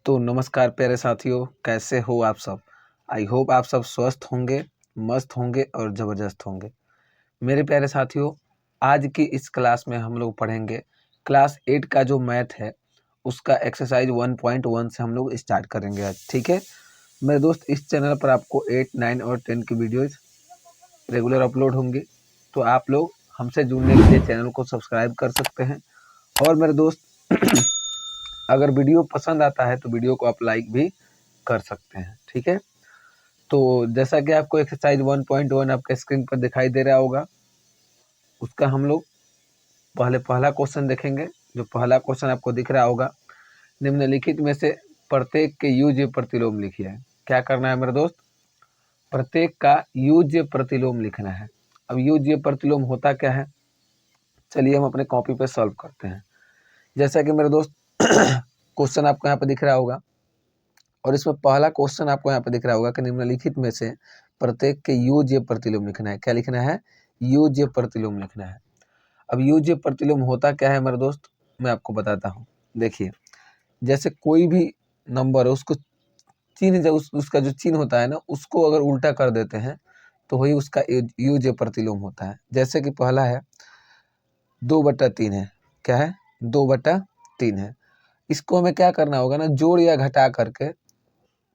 तो नमस्कार प्यारे साथियों, कैसे हो आप सब। आई होप आप सब स्वस्थ होंगे, मस्त होंगे और ज़बरदस्त होंगे। मेरे प्यारे साथियों, आज की इस क्लास में हम लोग पढ़ेंगे क्लास 8 का जो मैथ है उसका एक्सरसाइज 1.1 से हम लोग स्टार्ट करेंगे आज। ठीक है मेरे दोस्त, इस चैनल पर आपको 8, 9 और 10 की वीडियोज़ रेगुलर अपलोड होंगी, तो आप लोग हमसे जुड़ने के लिए चैनल को सब्सक्राइब कर सकते हैं। और मेरे दोस्त अगर वीडियो पसंद आता है तो वीडियो को आप लाइक भी कर सकते हैं। ठीक है, तो जैसा कि आपको एक्सरसाइज 1.1 आपके स्क्रीन पर दिखाई दे रहा होगा, उसका हम लोग पहला क्वेश्चन देखेंगे। जो पहला क्वेश्चन आपको दिख रहा होगा, निम्नलिखित में से प्रत्येक के यूज्य प्रतिलोम लिखिए। क्या करना है मेरे दोस्त, प्रत्येक का यूज्य प्रतिलोम लिखना है। अब यूज्य प्रतिलोम होता क्या है, चलिए हम अपने कॉपी पे सॉल्व करते हैं। जैसा कि मेरे दोस्त क्वेश्चन आपको यहाँ पे दिख रहा होगा, और इसमें पहला क्वेश्चन आपको यहाँ पे दिख रहा होगा कि निम्नलिखित में से प्रत्येक के यूज्य प्रतिलोम लिखना है। क्या लिखना है, यूज्य प्रतिलोम लिखना है। अब यूज्य प्रतिलोम होता क्या है मेरे दोस्त, मैं आपको बताता हूँ। देखिए, जैसे कोई भी नंबर है उसको चिन्ह उसका जो चिन्ह होता है ना, उसको अगर उल्टा कर देते हैं तो वही उसका यूज्य प्रतिलोम होता है। जैसे कि पहला है 2/3 है। क्या है, 2/3 है। इसको हमें क्या करना होगा ना, जोड़ या घटा करके,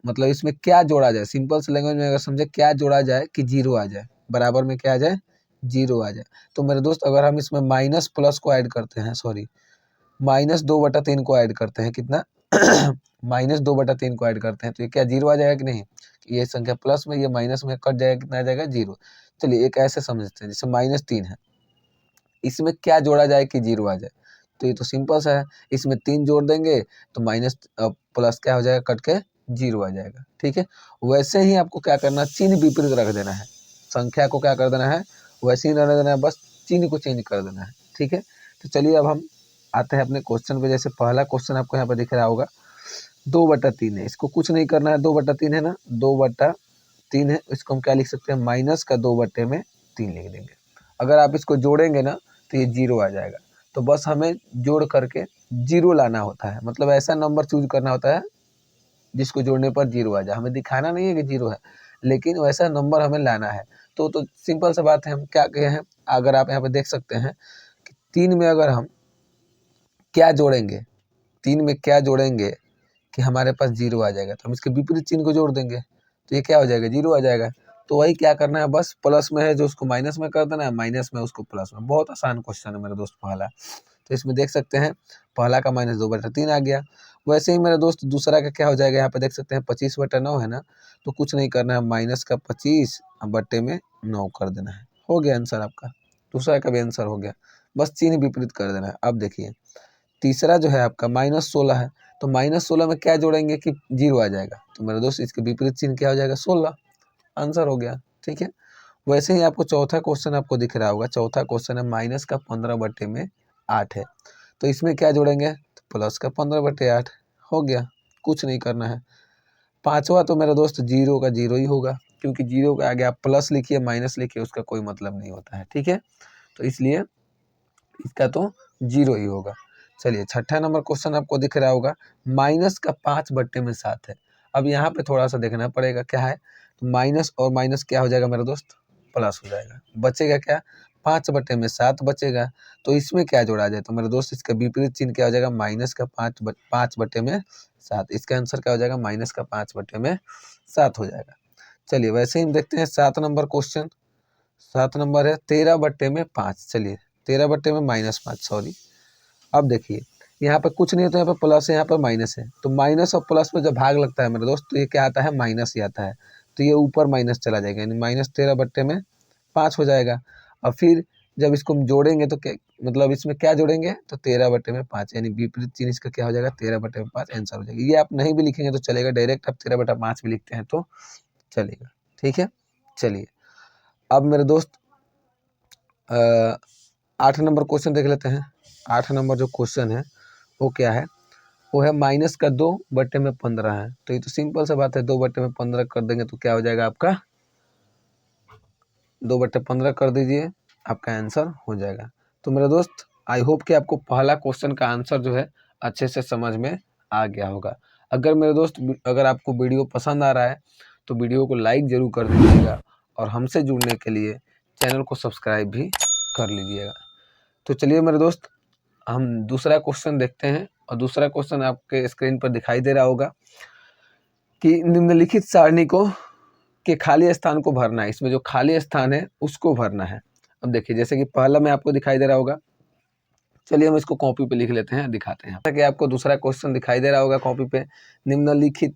मतलब इसमें क्या जोड़ा जाए, सिंपल से लैंग्वेज में अगर समझे, क्या जोड़ा जाए कि जीरो आ जाए, बराबर में क्या आ जाए, जीरो आ जाए। तो मेरे दोस्त अगर हम इसमें माइनस प्लस को ऐड करते हैं, सॉरी -2/3 को ऐड करते हैं, कितना -2/3 को ऐड करते हैं, तो ये क्या जीरो आ जाएगा कि नहीं। ये संख्या प्लस में, ये माइनस में कट जाएगा, कितना आ जाएगा, जीरो। चलिए एक ऐसे समझते हैं, जैसे -3 है, इसमें क्या जोड़ा जाए कि जीरो आ जाए। तो ये तो सिंपल सा है, इसमें 3 जोड़ देंगे तो माइनस प्लस क्या हो जाएगा, कट के जीरो आ जाएगा। ठीक है, वैसे ही आपको क्या करना, चिन्ह विपरीत रख देना है। संख्या को क्या कर देना है, वैसे ही रहने देना है, बस चिन्ह को चेंज कर देना है। ठीक है, तो चलिए अब हम आते हैं अपने क्वेश्चन पे। जैसे पहला क्वेश्चन आपको यहाँ पर दिख रहा होगा, 2/3 है, इसको कुछ नहीं करना है। 2/3 है ना, 2/3 है, इसको हम क्या लिख सकते हैं, माइनस का 2/3 लिख देंगे। अगर आप इसको जोड़ेंगे ना तो ये जीरो आ जाएगा। तो बस हमें जोड़ करके जीरो लाना होता है, मतलब ऐसा नंबर चूज करना होता है जिसको जोड़ने पर जीरो आ जाए। हमें दिखाना नहीं है कि जीरो है, लेकिन वैसा नंबर हमें लाना है। तो सिंपल सा बात है, हम क्या कहे हैं, अगर आप यहाँ पे देख सकते हैं कि 3 में अगर हम क्या जोड़ेंगे, 3 में क्या जोड़ेंगे कि हमारे पास जीरो आ जाएगा, तो हम इसके विपरीत चिन्ह को जोड़ देंगे, तो ये क्या हो जाएगा, जीरो आ जाएगा। तो वही क्या करना है, बस प्लस में है जो उसको माइनस में कर देना है, माइनस में उसको प्लस में। बहुत आसान क्वेश्चन है मेरे दोस्त पहला। तो इसमें देख सकते हैं पहला का -2/3 आ गया। वैसे ही मेरे दोस्त दूसरा का क्या हो जाएगा, यहाँ पे देख सकते हैं 25/9 है ना, तो कुछ नहीं करना है, माइनस का 25 बट्टे में 9 कर देना है। हो गया आंसर आपका, दूसरा का भी आंसर हो गया, बस चिन्ह विपरीत कर देना है। अब देखिए तीसरा जो है आपका -16 है, तो -16 में क्या जोड़ेंगे कि जीरो आ जाएगा, तो मेरे दोस्त इसके विपरीत चिन्ह क्या हो जाएगा, 16, आंसर हो गया। ठीक है, वैसे ही आपको चौथा क्वेश्चन आपको दिख रहा होगा, चौथा क्वेश्चन है -15/8 है, तो इसमें क्या जोड़ेंगे, तो प्लस का 15/8 हो गया, कुछ नहीं करना है। पांचवा तो मेरे दोस्त जीरो का जीरो ही होगा, क्योंकि जीरो के आगे आप प्लस लिखिए माइनस लिखिए उसका कोई मतलब नहीं होता है। ठीक है, तो इसलिए इसका तो जीरो ही होगा। चलिए छठा नंबर क्वेश्चन आपको दिख रहा होगा, -5/7 है। अब यहाँ पे थोड़ा सा देखना पड़ेगा, क्या है, तो माइनस और माइनस क्या हो जाएगा मेरे दोस्त, प्लस हो जाएगा, बचेगा क्या, 5/7 बचेगा। तो इसमें क्या जोड़ा जाए, तो मेरे दोस्त इसका विपरीत चिन्ह क्या हो जाएगा, -5/7। इसका आंसर क्या हो जाएगा, -5/7 हो जाएगा। चलिए वैसे ही हम देखते हैं 7 नंबर क्वेश्चन। 7 नंबर है 13/5। चलिए 13/-5, सॉरी। अब देखिए यहाँ पे कुछ नहीं है, तो यहाँ पे प्लस है, यहाँ पर माइनस है, तो माइनस और प्लस में जब भाग लगता है मेरे दोस्त, तो ये क्या आता है, माइनस ही आता है। तो ये ऊपर माइनस चला जाएगा, यानी -13/5 हो जाएगा। और फिर जब इसको हम जोड़ेंगे तो क्या, मतलब इसमें क्या जोड़ेंगे, तो 13/5, यानी विपरीत चिन्ह इसका क्या हो जाएगा, 13/5 आंसर हो जाएगा। ये आप नहीं भी लिखेंगे तो चलेगा, डायरेक्ट आप 13/5 भी लिखते हैं तो चलेगा। ठीक है, चलिए अब मेरे दोस्त 8 नंबर क्वेश्चन देख लेते हैं। 8 नंबर जो क्वेश्चन है वो क्या है, वो है -2/15 है। तो ये तो सिंपल सा बात है, 2/15 कर देंगे तो क्या हो जाएगा आपका, 2/15 कर दीजिए, आपका आंसर हो जाएगा। तो मेरे दोस्त आई होप कि आपको पहला क्वेश्चन का आंसर जो है अच्छे से समझ में आ गया होगा। अगर मेरे दोस्त अगर आपको वीडियो पसंद आ रहा है तो वीडियो को लाइक ज़रूर कर दीजिएगा और हमसे जुड़ने के लिए चैनल को सब्सक्राइब भी कर लीजिएगा। तो चलिए मेरे दोस्त, हम दूसरा क्वेश्चन देखते हैं और दूसरा क्वेश्चन आपके स्क्रीन पर दिखाई दे रहा होगा कि निम्नलिखित सारणी को के खाली स्थान को भरना है। इसमें जो खाली स्थान है उसको भरना है। अब देखिए, जैसे कि पहला में आपको दिखाई दे रहा होगा, चलिए हम इसको कॉपी पे लिख लेते हैं, दिखाते हैं। जैसा कि आपको दूसरा क्वेश्चन दिखाई दे रहा होगा कॉपी पे, निम्नलिखित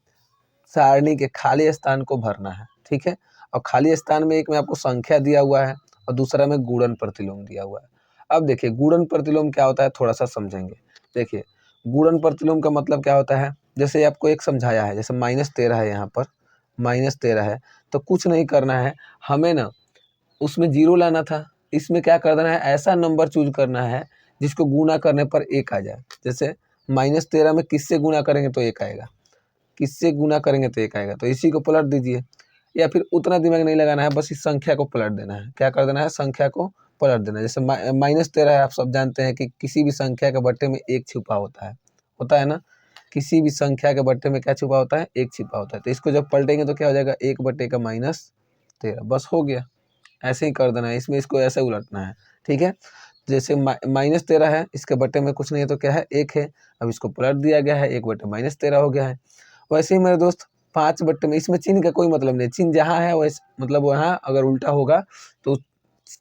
सारणी के खाली स्थान को भरना है, ठीक है। और खाली स्थान में एक में आपको संख्या दिया हुआ है और दूसरा में गुणन प्रतिलोम दिया हुआ है। अब देखिए गुणन प्रतिलोम क्या होता है, थोड़ा सा समझेंगे। देखिए गुणन प्रतिलोम का मतलब क्या होता है, जैसे आपको एक समझाया है, जैसे -13 है, यहाँ पर -13 है, तो कुछ नहीं करना है हमें ना, उसमें जीरो लाना था। इसमें क्या करना है, ऐसा नंबर चूज करना है जिसको गुणा करने पर 1 आ जाए। जैसे -13 में किससे गुणा करेंगे तो 1 आएगा, किससे गुणा करेंगे तो 1 आएगा, तो इसी को पलट दीजिए। या फिर उतना दिमाग नहीं लगाना है, बस इस संख्या को पलट देना है। क्या कर देना है, संख्या को पलट देना है। जैसे -13 है, आप सब जानते हैं कि किसी भी संख्या के बट्टे में 1 छिपा होता है ना। किसी भी संख्या के बट्टे में क्या छिपा होता है, 1 छिपा होता है। तो इसको जब पलटेंगे तो क्या हो जाएगा, 1/का -13, बस हो गया। ऐसे ही कर देना है, इसमें इसको ऐसे उलटना है, ठीक है। जैसे -13 है, इसके बट्टे में कुछ नहीं है तो क्या है, 1 है। अब इसको पलट दिया गया है, 1/-13 हो गया है। वैसे ही मेरे दोस्त 5/, में इसमें चिन्ह का कोई मतलब नहीं, चिन्ह जहाँ है वैसे मतलब वहाँ अगर उल्टा होगा तो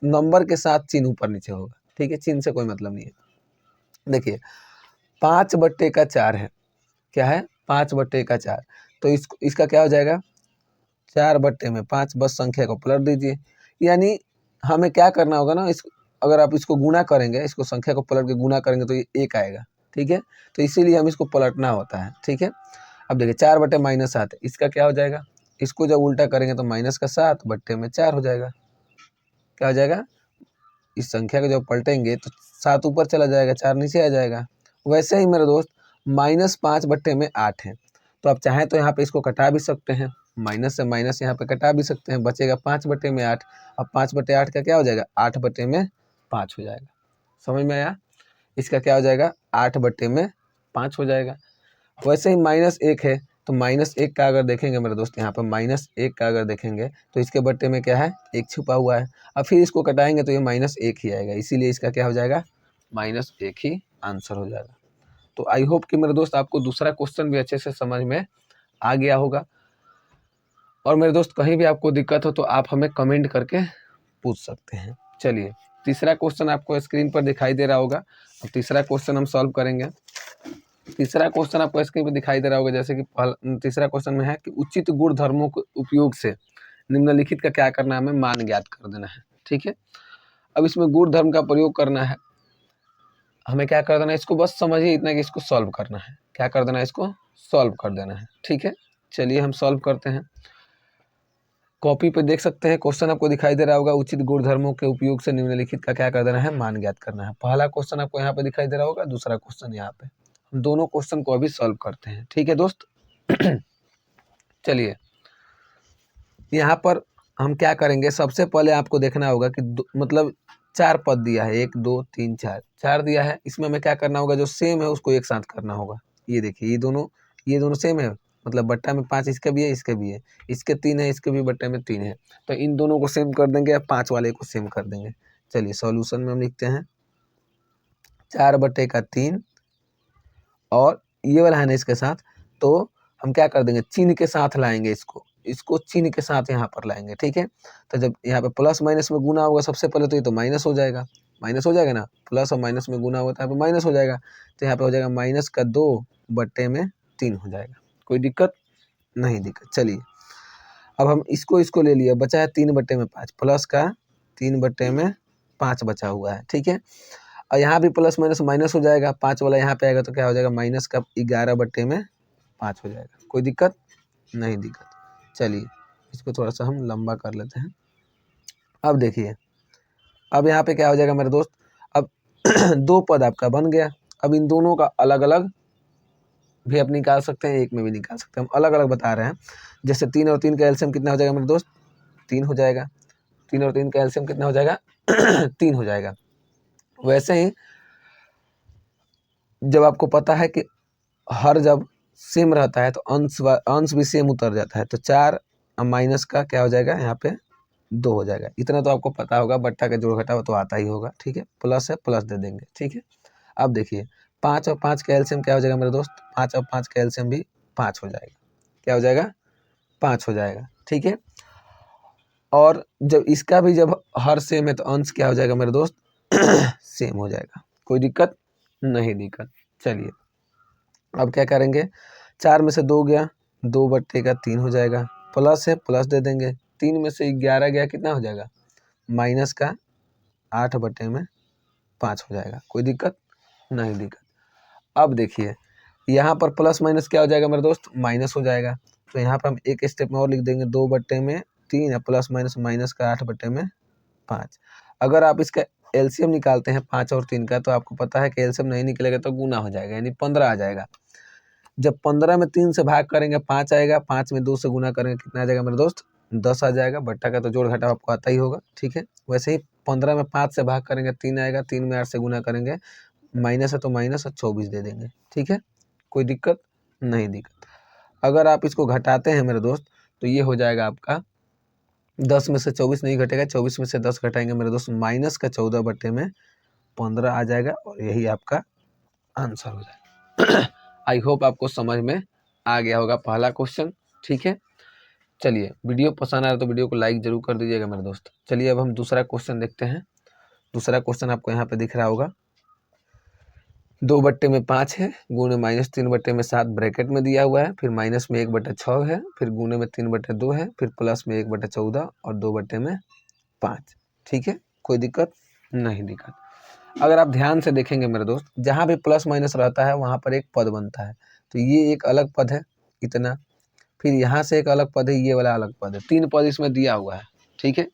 नंबर के साथ चिन्ह ऊपर नीचे होगा, ठीक है, चिन्ह से कोई मतलब नहीं है। देखिए 5/4 है, क्या है, 5/4, तो इसका क्या हो जाएगा, 4/5, बस संख्या को पलट दीजिए। यानी हमें क्या करना होगा ना, अगर आप इसको गुणा करेंगे, इसको संख्या को पलट के गुणा करेंगे तो ये 1 आएगा, ठीक है। तो इसीलिए हम इसको पलटना होता है, ठीक है। अब देखिए 4/-7, इसका क्या हो जाएगा, इसको जब उल्टा करेंगे तो -7/4 हो जाएगा। क्या हो जाएगा, इस संख्या को जब पलटेंगे तो 7 ऊपर चला जाएगा, 4 नीचे आ जाएगा। वैसे ही मेरे दोस्त -5/8 है, तो आप चाहें तो यहाँ पे इसको कटा भी सकते हैं, माइनस से माइनस यहाँ पे कटा भी सकते हैं, बचेगा 5/8। अब 5/8 का क्या हो जाएगा, 8/5 हो जाएगा। समझ में आया, इसका क्या हो जाएगा, 8/5 हो जाएगा। वैसे ही -1 है, तो -1 का अगर देखेंगे मेरे दोस्त, यहाँ पर -1 का अगर देखेंगे तो इसके बट्टे में क्या है, 1 छुपा हुआ है। अब फिर इसको कटाएंगे तो ये -1 ही आएगा, इसीलिए इसका क्या हो जाएगा, -1 ही आंसर हो जाएगा। तो आई होप कि मेरे दोस्त आपको दूसरा क्वेश्चन भी अच्छे से समझ में आ गया होगा। और मेरे दोस्त कहीं भी आपको दिक्कत हो तो आप हमें कमेंट करके पूछ सकते हैं। चलिए तीसरा क्वेश्चन आपको स्क्रीन पर दिखाई दे रहा होगा, अब तीसरा क्वेश्चन हम सॉल्व करेंगे। तीसरा क्वेश्चन आपको स्क्रीन पर दिखाई दे रहा होगा, जैसे कि तीसरा क्वेश्चन में है कि उचित गुण धर्मों के उपयोग से निम्नलिखित का क्या करना है, हमें मान ज्ञात कर देना है, ठीक है। अब इसमें गुण धर्म का प्रयोग करना है, हमें क्या कर देना है, इसको बस समझिए इतना कि इसको सॉल्व करना है। क्या कर देना है, इसको सॉल्व कर देना है, ठीक है। चलिए हम सॉल्व करते हैं। कॉपी पे देख सकते हैं, क्वेश्चन आपको दिखाई दे रहा होगा, उचित गुणधर्मों के उपयोग से निम्नलिखित का क्या कर देना है, मान ज्ञात करना है। पहला क्वेश्चन आपको यहाँ पे दिखाई दे रहा होगा, दूसरा क्वेश्चन यहाँ पे। हम दोनों क्वेश्चन को अभी सॉल्व करते हैं, ठीक है दोस्त। चलिए यहाँ पर हम क्या करेंगे, सबसे पहले आपको देखना होगा कि मतलब 4 पद दिया है, 1 2 3 4 दिया है। इसमें हमें क्या करना होगा, जो सेम है उसको एक साथ करना होगा। ये देखिए ये दोनों सेम है, मतलब बट्टा में 5 इसका भी है, इसके भी है, इसके 3 है, इसके भी बट्टे में 3 है, तो इन दोनों को सेम कर देंगे, 5 वाले को सेम कर देंगे। चलिए सॉल्यूशन में हम लिखते हैं 4/3 और ये वाला है ना इसके साथ, तो हम क्या कर देंगे, चिन्ह के साथ लाएंगे, इसको चिन्ह के साथ यहाँ पर लाएंगे, ठीक है। तो जब यहाँ पे प्लस माइनस में गुना होगा सबसे पहले तो ये तो माइनस हो जाएगा, ना, प्लस और माइनस में गुना होगा तो यहाँ पे माइनस हो जाएगा, तो यहाँ पे हो जाएगा -2/3 हो जाएगा। कोई दिक्कत नहीं, दिक्कत। चलिए अब हम इसको ले लिए, बचा है 3/5, प्लस का 3/5 बचा हुआ है, ठीक है। और यहाँ भी प्लस माइनस माइनस हो जाएगा, 5 वाला यहाँ पे आएगा तो क्या हो जाएगा, -11/5 हो जाएगा। कोई दिक्कत नहीं, दिक्कत। चलिए इसको थोड़ा सा हम लंबा कर लेते हैं। अब देखिए, अब यहाँ पे क्या हो जाएगा मेरे दोस्त, अब 2 पद आपका बन गया। अब इन दोनों का अलग अलग भी आप निकाल सकते हैं, एक में भी निकाल सकते हैं, हम अलग अलग बता रहे हैं। जैसे 3 और 3 का एलसीएम कितना हो जाएगा मेरे दोस्त, 3 हो जाएगा। 3 और 3 का एलसीएम कितना हो जाएगा 3 हो जाएगा। वैसे ही जब आपको पता है कि जब सेम रहता है तो अंश भी सेम उतर जाता है। तो 4 माइनस का क्या हो जाएगा, यहाँ पे 2 हो जाएगा। इतना तो आपको पता होगा, बट्टा का जोड़ घटाव तो आता ही होगा, ठीक है। प्लस है, प्लस दे देंगे, ठीक है। अब देखिए 5 और 5 का एलसीएम क्या हो जाएगा मेरे दोस्त, 5 और 5 का एलसीएम भी 5 हो जाएगा। क्या हो जाएगा, 5 हो जाएगा, ठीक है। और जब इसका भी जब हर सेम है तो अंश क्या हो जाएगा मेरे दोस्त, सेम हो जाएगा। कोई दिक्कत नहीं, दिक्कत। चलिए अब क्या करेंगे, 4 में से 2 गया, 2 बट्टे का 3 हो जाएगा। प्लस है, प्लस दे देंगे। 3 में से 11 गया, कितना हो जाएगा, माइनस का 8 बट्टे में 5 हो जाएगा। कोई दिक्कत नहीं, दिक्कत। अब देखिए यहाँ पर प्लस माइनस क्या हो जाएगा मेरे दोस्त, माइनस हो जाएगा। तो यहाँ पर हम एक स्टेप में और लिख देंगे, 2 बट्टे में 3 है, प्लस माइनस माइनस का 8 बट्टे में 5। अगर आप इसका एलसीएम निकालते हैं 5 और 3 का, तो आपको पता है कि एलसीएम नहीं निकलेगा तो गुना हो जाएगा, यानी 15 आ जाएगा। जब 15 में 3 से भाग करेंगे 5 आएगा, 5 में 2 से गुना करेंगे कितना आ जाएगा मेरे दोस्त, 10 आ जाएगा। बट्टा का तो जोड़ घटाव आपको आता ही होगा, ठीक है। वैसे ही 15 में 5 से भाग करेंगे 3 आएगा, 3 में 8 से गुना करेंगे, माइनस है तो माइनस, और 24 दे देंगे, ठीक है। कोई दिक्कत नहीं, दिक्कत। अगर आप इसको घटाते हैं मेरे दोस्त तो ये हो जाएगा आपका 10 में से 24 नहीं घटेगा, 24 में से 10 घटाएंगे मेरे दोस्त, माइनस का 14 बट्टे में 15 आ जाएगा, और यही आपका आंसर हो जाएगा। आई होप आपको समझ में आ गया होगा पहला क्वेश्चन, ठीक है। चलिए वीडियो पसंद आया तो वीडियो को लाइक जरूर कर दीजिएगा मेरे दोस्त। चलिए अब हम दूसरा क्वेश्चन देखते हैं। दूसरा क्वेश्चन आपको यहाँ पे दिख रहा होगा, 2 बट्टे में 5 है, गुणे माइनस 3 बट्टे में 7 ब्रैकेट में दिया हुआ है, फिर माइनस में 1 बट्टे 6 है, फिर गुणे में 3 बट्टे 2 है, फिर प्लस में 1 बट्टे 14 और 2 बट्टे में 5, ठीक है। कोई दिक्कत नहीं, दिक्कत। अगर आप ध्यान से देखेंगे मेरे दोस्त, जहाँ भी प्लस माइनस रहता है वहाँ पर एक पद बनता है। तो ये एक अलग पद है इतना, फिर यहाँ से एक अलग पद है, ये वाला अलग पद है, 3 पद इसमें दिया हुआ है, ठीक है।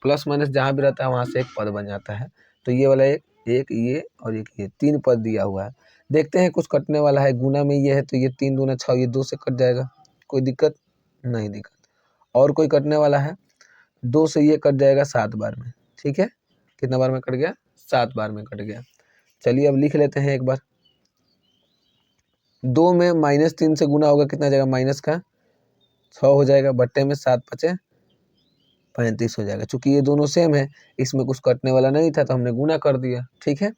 प्लस माइनस जहाँ भी रहता है वहाँ से एक पद बन जाता है। तो ये वाला एक ये और एक ये 3 पद दिया हुआ है। देखते हैं कुछ कटने वाला है, गुना में ये है तो ये 3 दूना 6, ये 2 से कट जाएगा, कोई दिक्कत नहीं, दिक्कत। और कोई कटने वाला है, 2 से ये कट जाएगा 7 बार में, ठीक है। कितना बार में कट गया, 7 बार में कट गया। चलिए अब लिख लेते हैं एक बार, 2 में माइनस 3 से गुना होगा, कितना जाएगा, माइनस का 6 हो जाएगा, बट्टे में 7 पचे 35 हो जाएगा। चूंकि ये दोनों सेम है, इसमें कुछ कटने वाला नहीं था तो हमने गुना कर दिया, ठीक है।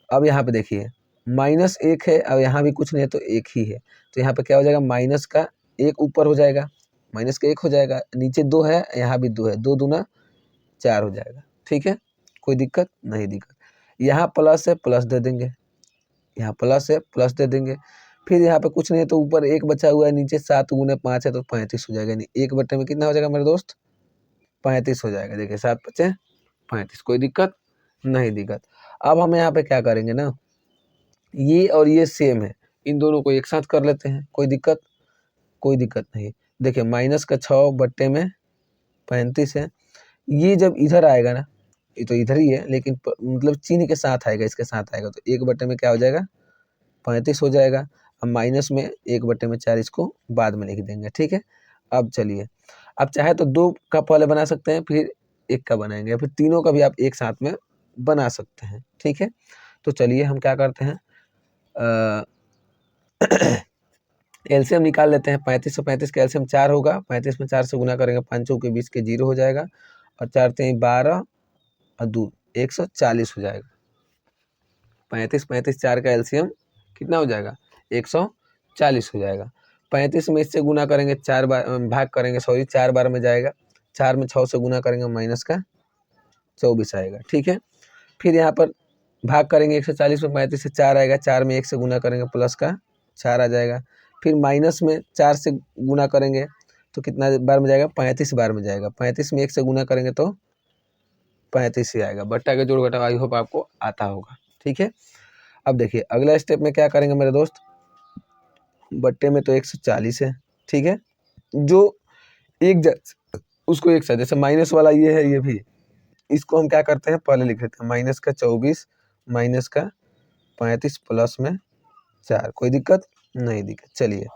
अब यहाँ पे देखिए माइनस 1 है, अब यहाँ भी कुछ नहीं है तो 1 ही है, तो यहाँ पे क्या हो जाएगा, माइनस का 1 ऊपर हो जाएगा, माइनस का 1 हो जाएगा, नीचे 2 है, यहाँ भी 2 है, 2 दूना 4 हो जाएगा, ठीक है। कोई दिक्कत नहीं, दिक्कत। यहाँ प्लस है, प्लस दे देंगे, यहाँ प्लस है, प्लस दे देंगे। फिर यहाँ पे कुछ नहीं है तो ऊपर 1 बचा हुआ है, नीचे 7 गुने 5 है तो 35 हो जाएगा, यानी 1 बट्टे में कितना हो जाएगा मेरे दोस्त, 35 हो जाएगा। देखिए 7 पचे 35, कोई दिक्कत नहीं, दिक्कत। अब हम यहाँ पे क्या करेंगे ना, ये और ये सेम है, इन दोनों को एक साथ कर लेते हैं, कोई दिक्कत नहीं। देखिए माइनस का 6 बट्टे में 35 है, ये जब इधर आएगा ना, ये तो इधर ही है लेकिन मतलब चिन्ह के साथ आएगा, इसके साथ आएगा, तो 1 बट्टे में क्या हो जाएगा, 35 हो जाएगा। अब माइनस में 1 बट्टे में 4, इसको बाद में लिख देंगे, ठीक है। अब चलिए, अब चाहे तो 2 का पहले बना सकते हैं, फिर 1 का बनाएंगे, फिर तीनों का भी आप एक साथ में बना सकते हैं, ठीक है। तो चलिए हम क्या करते हैं, एलसीएम निकाल लेते हैं। 35 और 35 का एलसीएम 4 होगा, 35 में 4 से गुना करेंगे, 5 चौके 20 के 0 हो जाएगा, और 4 3 12 और 2 140 हो जाएगा। 35 35 4 का एलसीएम कितना हो जाएगा, 140 हो जाएगा। 35 में इससे गुना करेंगे 4 बार, भाग करेंगे सॉरी 4 बार में जाएगा, 4 में 6 से गुना करेंगे, माइनस का 24 आएगा, ठीक है। फिर यहाँ पर भाग करेंगे 140 में, 35 से 4 आएगा, 4 में 1 से गुना करेंगे, प्लस का 4 आ जाएगा। फिर माइनस में 4 से गुना करेंगे तो कितना बार में जाएगा, 35 बार में जाएगा, 35 में 1 से गुना करेंगे तो 35 ही आएगा। बट्टा के जोड़ घटाव आई होप आपको आता होगा, ठीक है। अब देखिए अगला स्टेप में क्या करेंगे मेरे दोस्त, बट्टे में तो 140 है, ठीक है, जो एक उसको एक साथ, जैसे माइनस वाला ये है, ये भी, इसको हम क्या करते हैं, पहले लिख लेते हैं, माइनस का 24 माइनस का 35 प्लस में 4, कोई दिक्कत नहीं, दिक्कत। चलिए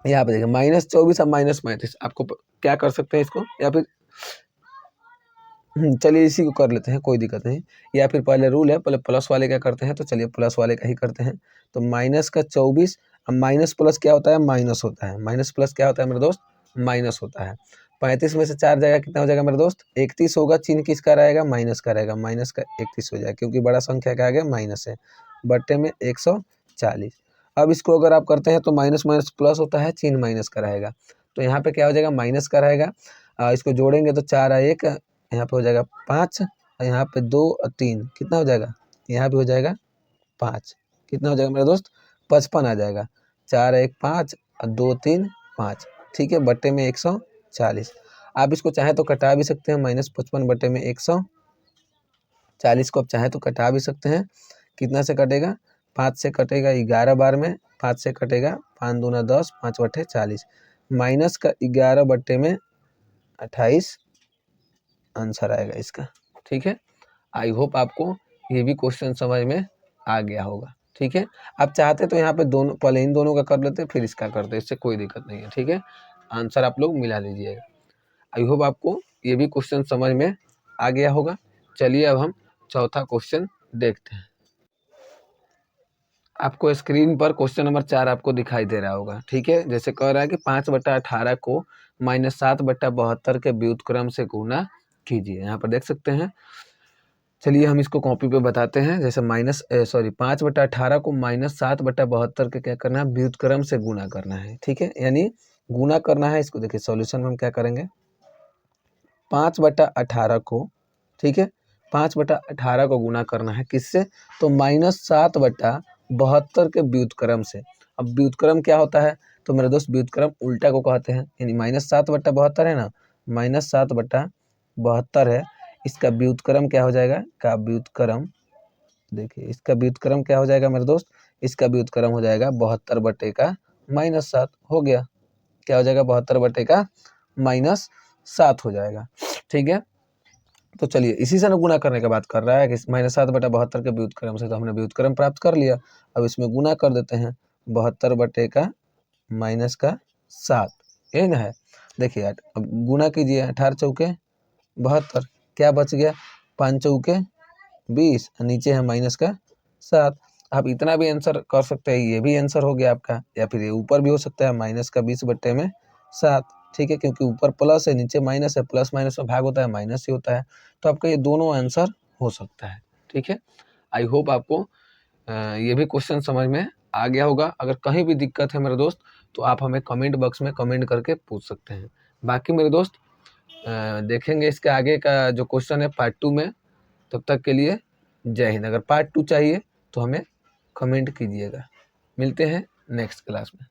यहाँ पे देखिए माइनस 24 और माइनस 35, आपको क्या कर सकते हैं इसको, या फिर चलिए इसी को कर लेते हैं, कोई दिक्कत नहीं। या फिर पहले रूल है, पहले प्लस वाले का करते हैं, तो चलिए प्लस वाले का ही करते हैं। तो माइनस का 24 अब माइनस प्लस क्या होता है, माइनस होता है। माइनस प्लस क्या होता है मेरे दोस्त, माइनस होता है। 35 में से 4 जाएगा कितना हो जाएगा मेरे दोस्त, 31 होगा। चिन्ह किसका रहेगा, माइनस का रहेगा, माइनस का 31 हो जाएगा, क्योंकि बड़ा संख्या का आगे माइनस है। बट्टे में 140। अब इसको अगर आप करते हैं तो माइनस माइनस प्लस होता है, चिन्ह माइनस का रहेगा, तो यहाँ पे क्या हो जाएगा, माइनस का रहेगा। इसको जोड़ेंगे तो 4 और 1 यहाँ पे हो जाएगा 5, और यहाँ पे 2 और 3 कितना हो जाएगा, यहाँ पे हो जाएगा 5। कितना हो जाएगा मेरे दोस्त, 55 आ जाएगा। 4 1 5 और 2 3 5, ठीक है, बट्टे में 140। आप इसको चाहे तो कटा भी सकते हैं, -55 बट्टे में 140 को आप चाहे तो कटा भी सकते हैं। कितना से कटेगा, 5 से कटेगा 11 बार में, 5 से कटेगा 5 दूना 10, 5 बट्टे 40, माइनस का 11 बट्टे में 28 आंसर आएगा इसका। ठीक है, आई होप आपको ये भी क्वेश्चन समझ में आ गया होगा। ठीक है, आप चाहते तो यहाँ पे दोनों, पहले इन दोनों का कर लेते फिर इसका करते, इससे कोई दिक्कत नहीं है। ठीक है, आंसर आप लोग मिला लीजिएगा। आई होप आपको ये भी क्वेश्चन समझ में आ गया होगा। चलिए अब हम चौथा क्वेश्चन देखते हैं। आपको स्क्रीन पर क्वेश्चन नंबर 4 आपको दिखाई दे रहा होगा। ठीक है, जैसे कह रहा है कि 5/18 को -7/72 के व्युत्क्रम से गुना कीजिए। यहाँ पर देख सकते हैं। चलिए हम इसको कॉपी पे बताते हैं। जैसे 5/18 को -7/72 के क्या करना है, व्युत्क्रम से गुना करना है। ठीक है, यानी गुना करना है इसको। देखिए सॉल्यूशन में हम क्या करेंगे, 5/18 को, ठीक है, 5/18 को गुना करना है किससे, तो -7/72 के व्युत्क्रम से। अब व्युत्क्रम क्या होता है, तो मेरे दोस्त व्युत्क्रम उल्टा को कहते हैं, यानी -7/72 है ना, -7/72 है, इसका व्युत्क्रम क्या हो जाएगा, का व्युत्क्रम, देखिए इसका व्युत्क्रम क्या हो जाएगा मेरे दोस्त, इसका व्युत्क्रम हो जाएगा 72 बटे का -7 हो गया। क्या हो जाएगा, 72 बटे का -7 हो जाएगा। ठीक है, तो चलिए इसी से ना गुना करने की बात कर रहा है कि -7/72 के व्युत्क्रम से, तो हमने व्युत्क्रम प्राप्त कर लिया। अब इसमें गुना कर देते हैं, 72 बटे का -7, यही ना है। देखिए यार, अब गुना कीजिए, 18 चौके 72, क्या बच गया, 5 चौके 20, नीचे है -7। आप इतना भी आंसर कर सकते हैं, ये भी आंसर हो गया आपका, या फिर ये ऊपर भी हो सकता है -20 बटे में 7। ठीक है, क्योंकि ऊपर प्लस है नीचे माइनस है, प्लस माइनस में भाग होता है माइनस ही होता है, तो आपका ये दोनों आंसर हो सकता है। ठीक है, आई होप आपको ये भी क्वेश्चन समझ में आ गया होगा। अगर कहीं भी दिक्कत है मेरे दोस्त, तो आप हमें कमेंट बॉक्स में कमेंट करके पूछ सकते हैं। बाकी मेरे दोस्त देखेंगे इसके आगे का जो क्वेश्चन है पार्ट 2 में। तब तक के लिए जय हिंद। अगर पार्ट 2 चाहिए तो हमें कमेंट कीजिएगा। मिलते हैं नेक्स्ट क्लास में।